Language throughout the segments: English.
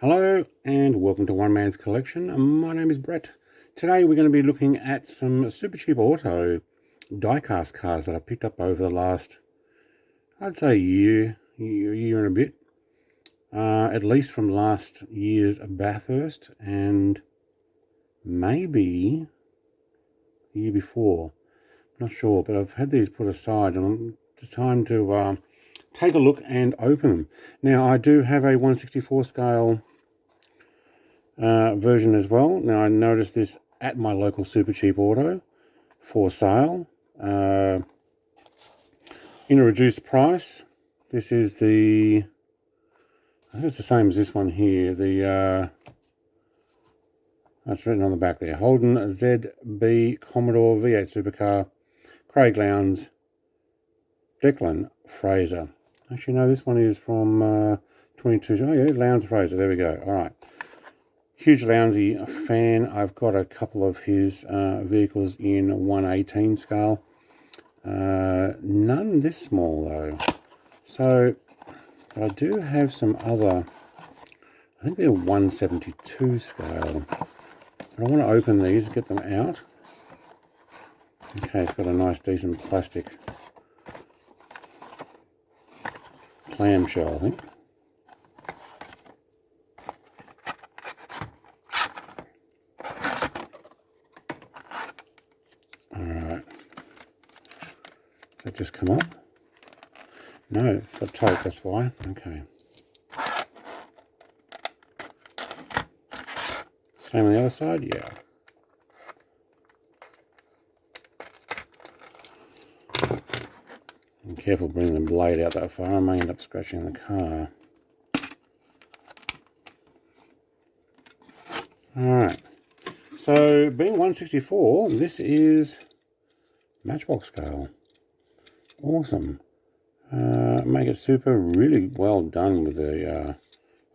Hello and welcome to One Man's Collection. My name is Brett. Today we're going to be looking at some Supercheap Auto diecast cars that I picked up over the last, I'd say year and a bit. At least from last year's Bathurst and maybe the year before. Not sure, but I've had these put aside and it's time to take a look and open them. Now I do have a 1/64 scale version as well. Now I noticed this at my local Supercheap Auto for sale in a reduced price. This is the, I think it's the same as this one here. The that's written on the back there. Holden ZB Commodore V8 Supercar, Craig Lowndes, Declan Fraser. Actually, no, this one is from 22. Oh yeah, Lowndes Fraser. There we go. All right. Huge Lowndesy fan. I've got a couple of his vehicles in 1/18 scale. None this small though. So I do have some other, I think they're 1/72 scale. I want to open these, get them out. Okay, it's got a nice decent plastic clamshell, I think. Alright. Does that just come off? No, it's got tape, that's why. Okay. Same on the other side? Yeah. Be careful bringing the blade out that far, I may end up scratching the car. Alright. So, being 1/64, this is matchbox scale. Awesome. Make it super, really well done with the,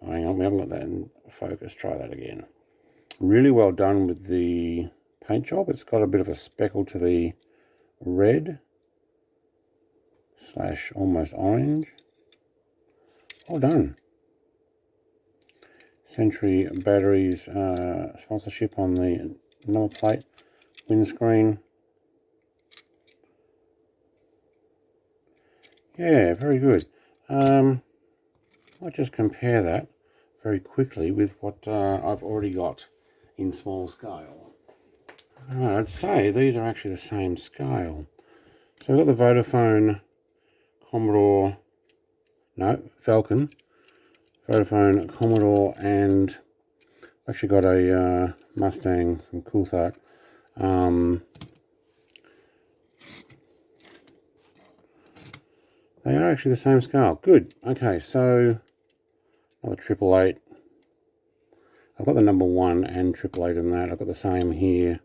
hang on, we haven't got that in focus, try that again. Really well done with the paint job. It's got a bit of a speckle to the red / almost orange. Well done. Century Batteries sponsorship on the number plate, windscreen. Yeah, very good. I'll just compare that very quickly with what I've already got in small scale. I'd say these are actually the same scale. So we've got the Vodafone Commodore, no, Falcon, Vodafone Commodore, and actually got a Mustang from Coulthard. They are actually the same scale. Good. Okay, so another 888. I've got the number 1 and 888 in that. I've got the same here,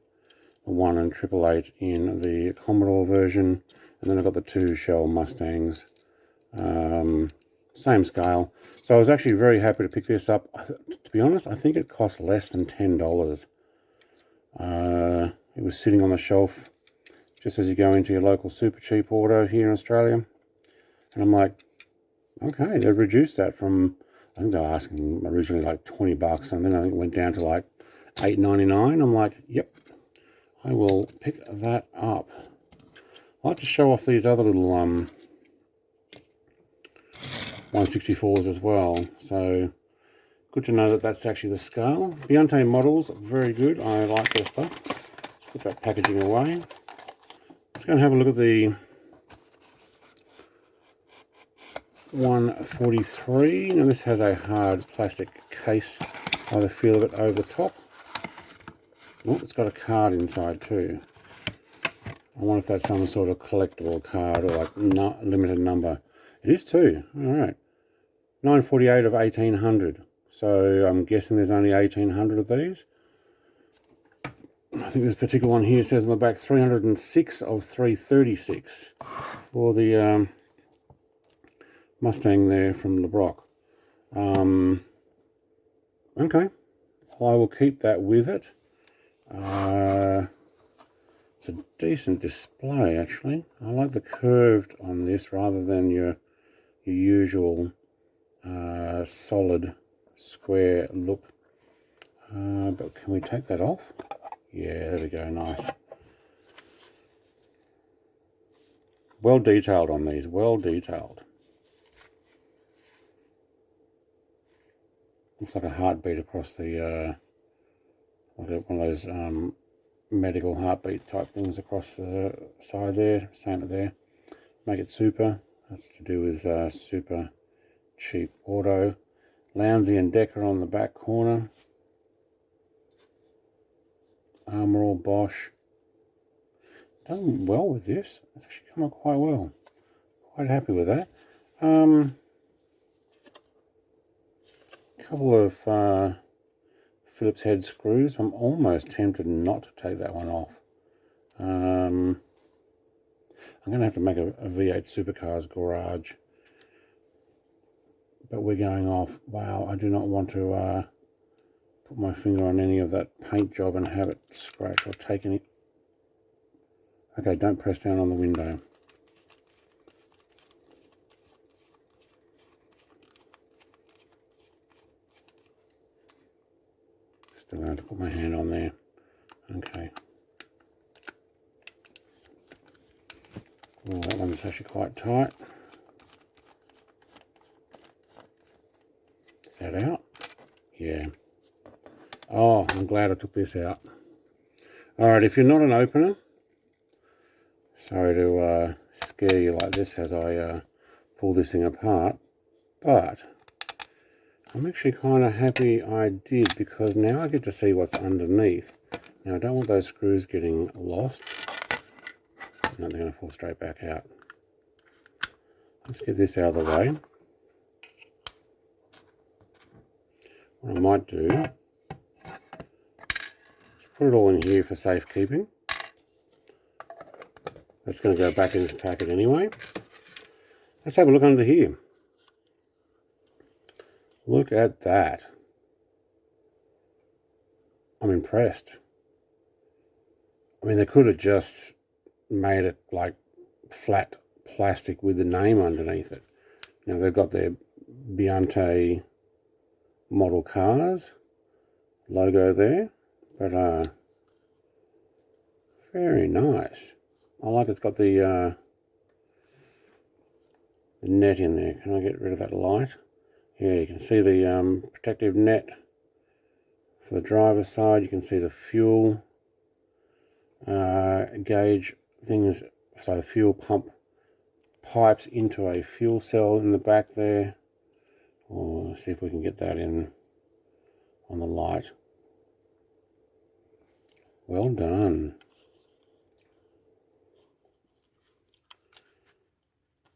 the 1 and 888 in the Commodore version, and then I've got the 2 Shell Mustangs, same scale. So I was actually very happy to pick this up. To be honest, I think it cost less than $10. It was sitting on the shelf just as you go into your local Supercheap Auto here in Australia. And I'm like, okay, they've reduced that from, I think they were asking originally like $20, and then I think it went down to like $8.99. I'm like, yep, I will pick that up. I like to show off these other little 1/64s as well. So good to know that that's actually the scale. Beyonce models, very good. I like their stuff. Let's put that packaging away. Let's go and have a look at the 143. Now this has a hard plastic case by the feel of it over the top. Oh, it's got a card inside too. I wonder if that's some sort of collectible card or like limited number. It is too. Alright. 948 of 1800. So I'm guessing there's only 1800 of these. I think this particular one here says on the back 306 of 336 for the Mustang there from LeBrock. Okay, I will keep that with it. It's a decent display actually. I like the curved on this rather than your usual solid square look. But can we take that off? Yeah, there we go, nice. Well detailed on these, well detailed. Looks like a heartbeat across the, like one of those medical heartbeat type things across the side there, same there. Make it super, that's to do with super cheap auto. Lounsey and Decker on the back corner. Armour All Bosch. Done well with this. It's actually come out quite well. Quite happy with that. Couple of Phillips head screws. I'm almost tempted not to take that one off. I'm going to have to make a V8 Supercars garage. But we're going off. Wow, I do not want to put my finger on any of that paint job and have it scratch or take any. Okay, don't press down on the window. Still going to put my hand on there. Okay. Oh, that one's actually quite tight. Is that out? Yeah. Oh, I'm glad I took this out. Alright, if you're not an opener, sorry to scare you like this as I pull this thing apart, but I'm actually kind of happy I did, because now I get to see what's underneath. Now I don't want those screws getting lost. No, they're going to fall straight back out. Let's get this out of the way. What I might do is put it all in here for safekeeping. That's going to go back into the packet anyway. Let's have a look under here. Look at that. I'm impressed. I mean, they could have just made it like flat plastic with the name underneath it. Now they've got their Biante model cars logo there, but very nice. I like it's got the net in there. Can I get rid of that light? Yeah, you can see the protective net for the driver's side. You can see the fuel gauge things, so the fuel pump pipes into a fuel cell in the back there. Oh, let's see if we can get that in on the light. Well done.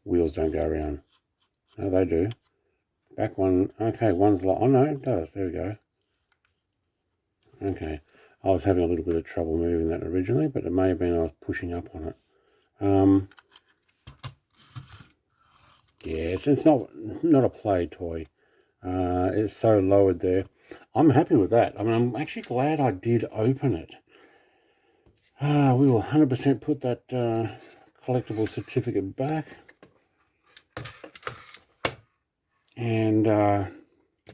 Wheels don't go around. No, they do. Back one, okay, one's like, oh no, it does. There we go. Okay, I was having a little bit of trouble moving that originally, but it may have been I was pushing up on it. Yeah, it's not a play toy. It's so lowered there. I'm happy with that. I mean, I'm actually glad I did open it. We will 100% put that collectible certificate back. And let's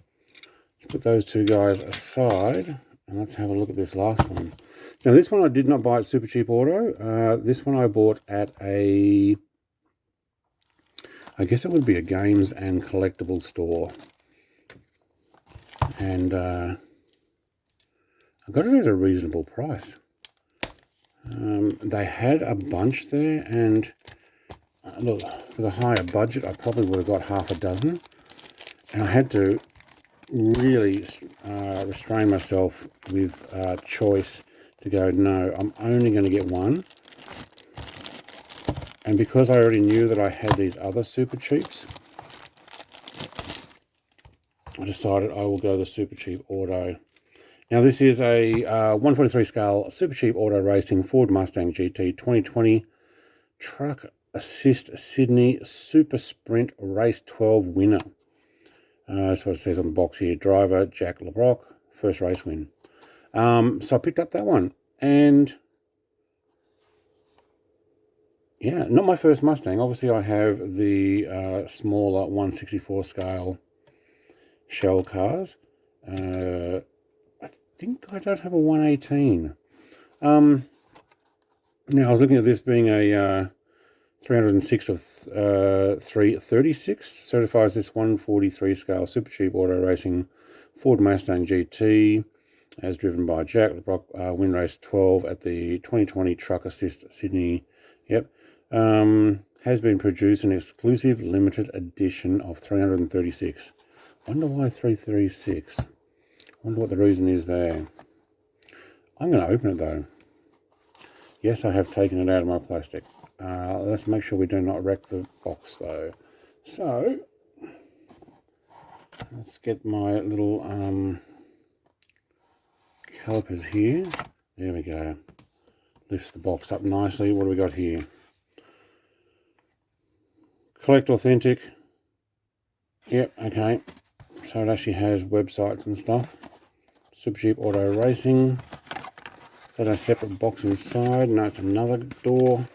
put those two guys aside. And let's have a look at this last one. Now, this one I did not buy at Supercheap Auto. This one I bought at I guess it would be a games and collectible store. And I got it at a reasonable price. They had a bunch there, and look, with a higher budget, I probably would have got half a dozen. And I had to really restrain myself with choice to go, no, I'm only going to get one. And because I already knew that I had these other Supercheaps, I decided I will go the Supercheap Auto. Now this is a 143 scale Supercheap Auto Racing Ford Mustang GT 2020 Truck Assist Sydney Super Sprint Race 12 winner. That's what it says on the box here. Driver Jack LeBrock, first race win. So I picked up that one, and yeah, not my first Mustang. Obviously I have the smaller 164 scale shell cars, I think I don't have a 118. Now I was looking at this being a 306 of 336. Certifies this 143 scale super cheap auto racing Ford Mustang GT, as driven by Jack LeBrock, win race 12 at the 2020 Truck Assist Sydney. Yep. Has been produced an exclusive limited edition of 336. Wonder why 336? Wonder what the reason is there. I'm going to open it though. Yes, I have taken it out of my plastic. Let's make sure we do not wreck the box though. So, let's get my little calipers here. There we go. Lifts the box up nicely. What do we got here? Collect authentic. Yep, okay. So it actually has websites and stuff. Supercheap Auto Racing. So a separate box inside. No, it's another door.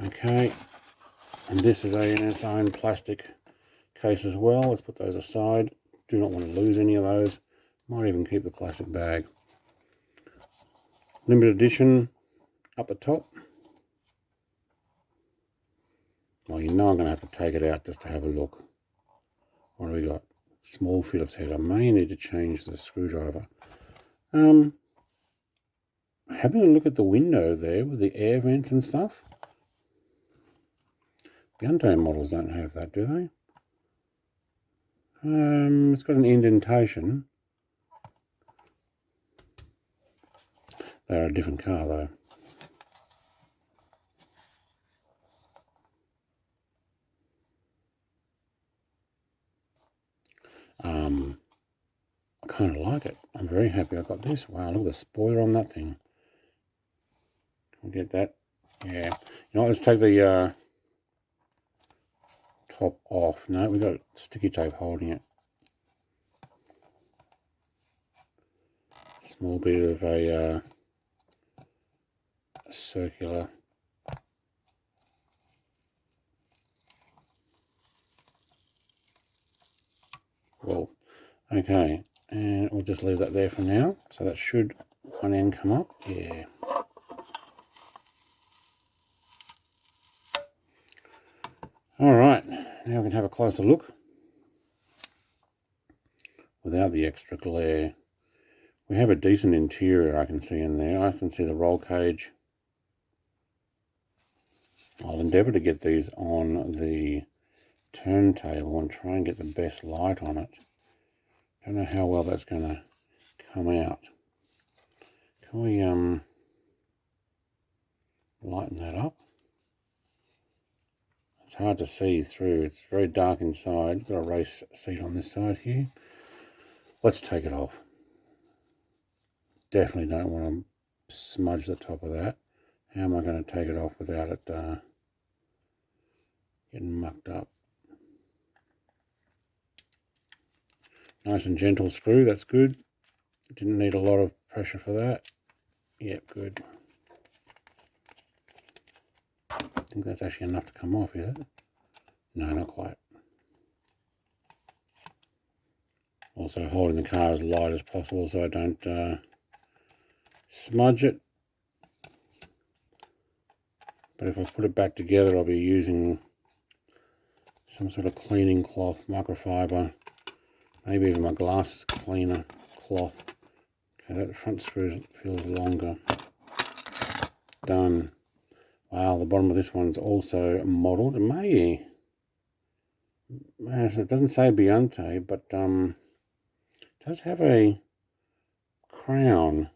Okay. And this is in its own plastic case as well. Let's put those aside. Do not want to lose any of those. Might even keep the plastic bag. Limited edition up the top. Well, you know I'm going to have to take it out just to have a look. What do we got? Small Phillips head. I may need to change the screwdriver. Having a look at the window there with the air vents and stuff. Beyonce models don't have that, do they? It's got an indentation. They're a different car though. I kind of like it. I'm very happy I got this. Wow, look at the spoiler on that thing. Can we get that? Yeah. You know what, let's take the top off. No, we've got sticky tape holding it. Small bit of a circular. Well, okay, and we'll just leave that there for now. So that should one end come up. Yeah. All right, now we can have a closer look without the extra glare. We have a decent interior I can see in there. I can see the roll cage. I'll endeavour to get these on the turntable and try and get the best light on it. Don't know how well that's going to come out. Can we lighten that up? It's hard to see through. It's very dark inside. Got a race seat on this side here. Let's take it off. Definitely don't want to smudge the top of that. How am I going to take it off without it getting mucked up? Nice and gentle screw, that's good. Didn't need a lot of pressure for that. Yep, good. I think that's actually enough to come off, is it? No, not quite. Also holding the car as light as possible so I don't smudge it. But if I put it back together, I'll be using some sort of cleaning cloth, microfiber, maybe even my glass cleaner cloth. Okay, that front screw feels longer. Done. Wow, the bottom of this one's also modelled. It may, it doesn't say Beyonce, but it does have a crown.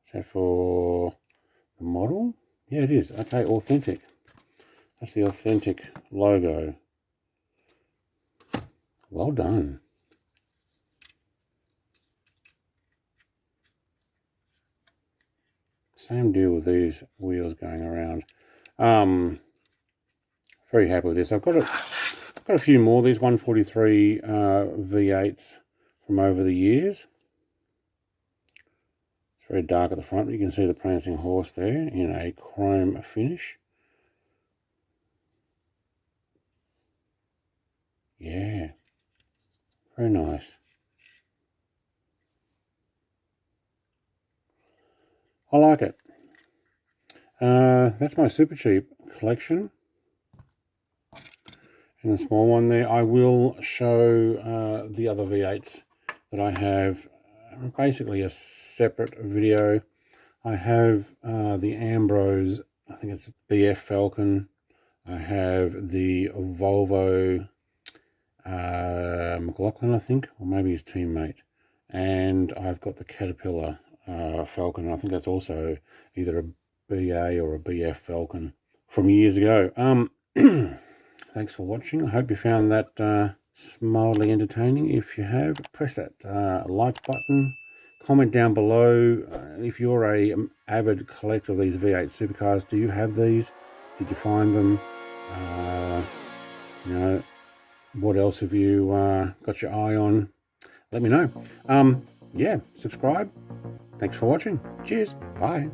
Is that for the model? Yeah, it is. Okay, authentic. That's the authentic logo. Well done. Same deal with these wheels going around. Very happy with this. I've got a few more of these 143 V8s from over the years. It's very dark at the front. You can see the prancing horse there in a chrome finish. Very nice. I like it. That's my Supercheap collection. And the small one there. I will show the other V8s that I have. Basically a separate video. I have the Ambrose, I think it's BF Falcon. I have the Volvo McLaughlin, I think, or maybe his teammate. And I've got the Caterpillar Falcon. I think that's also either a BA or a BF Falcon from years ago. Thanks for watching. I hope you found that mildly entertaining. If you have, press that like button. Comment down below if you're a avid collector of these V8 supercars. Do you have these? Did you find them? You know, what else have you got your eye on? Let me know. Yeah, subscribe. Thanks for watching. Cheers. Bye.